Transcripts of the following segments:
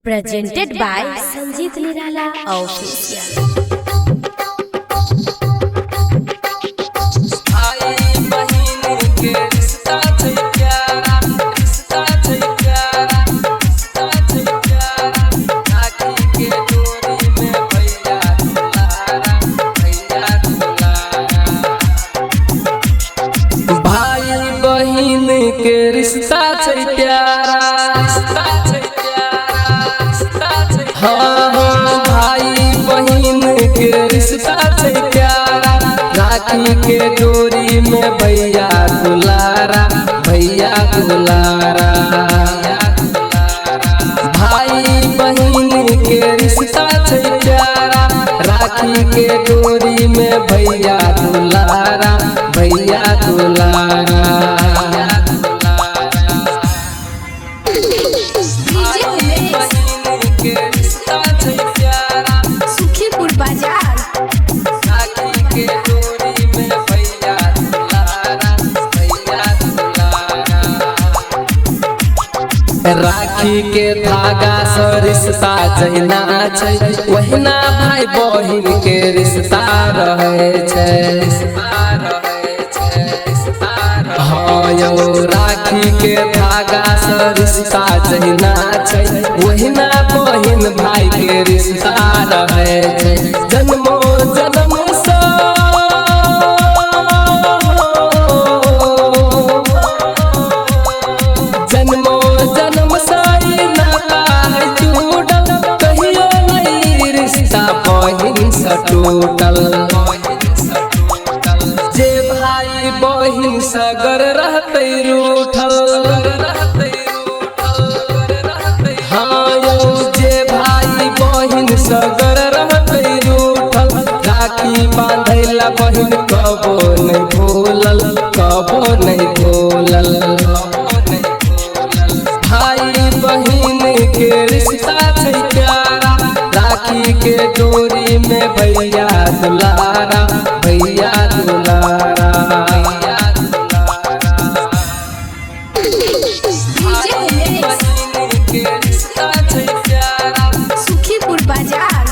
Presented by Sanjeet Nirala Official. के रिश्ता छै प्यारा, हाँ हाँ भाई बहिन के रिश्ता छै प्यारा। राखी के डोरी में भैया दुलारा, भैया दुलारा। भाई बहिन के रिश्ता छै प्यारा, राखी के डोरी में भैया दुलारा, भैया दुलारा। सुखीपुर बाजार राखी के डोरी में भैया दुलारा, भैया दुलारा। राखी के धागा से रिश्ता जहिना छै, वहिना भाई बहिन के रिश्ता रहे छै। हाँ यौ राखी के धागा से रिश्ता जहिना छै, वहिना बहिन भाई के रिश्ता रहे छै। जन्मो जन्म से जन्मो जन्म से नाता है जुड़ल, कहियो नहीं रिश्ता बहिन से टूटल। जे भाई बहिन सगर रहते रूठल, हाँ यौ जे भाई बहिन सगर रहते रूठल। राखी बांधैला बहिन कबो नहीं भूलल, कबो नहीं भूलल। भाई बहिन के रिश्ता छै प्यारा, राखी के डोरी में भैया दुलारा, भैया दुलारा। सुखीपुर बाजार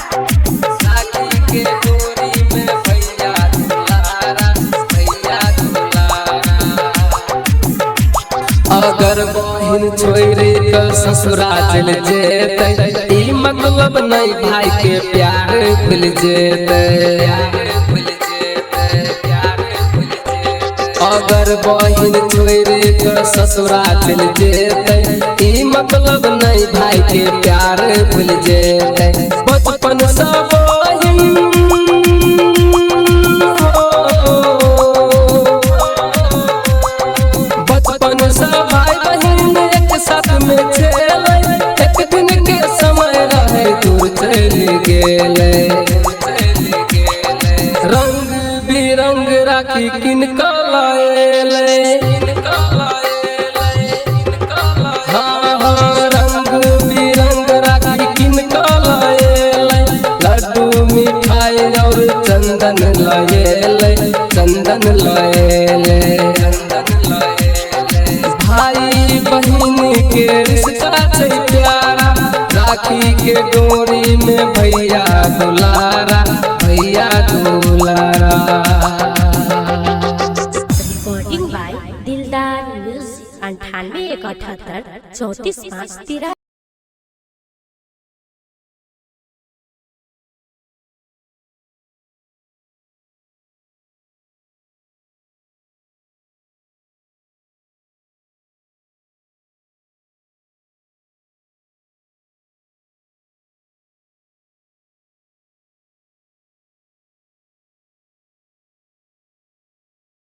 राखी के डोरी में भैया दुलारा, भैया दुलारा। अगर बहिन छोड़ी के ससुरा चल जेतै, ई मतलब नहीं भाई के प्यार भूल जेतै। अगर बहिन छोड़ी के ससुरा चल जेतै, ई मतलब नहीं भाई के प्यार भूल जेतै। बचपन से बहिन बचपन से भाई बहिन एक साथ में खेले, एक दिन के समय रहे दूर चल गेले। रंग बिरंग राखी किनका लाएले, हाँ हाँ रंग बिरंग राखी किनका लाएले। लड्डू मिठाई और चंदन लाएले, चंदन लाएले। भाई बहिन के रिश्ता छै प्यारा, राखी के डोरी में भैया दुलारा, भैया दुलारा। रिकॉर्डिंग बाय दिलदार म्यूजिक 98 178 34 5 13।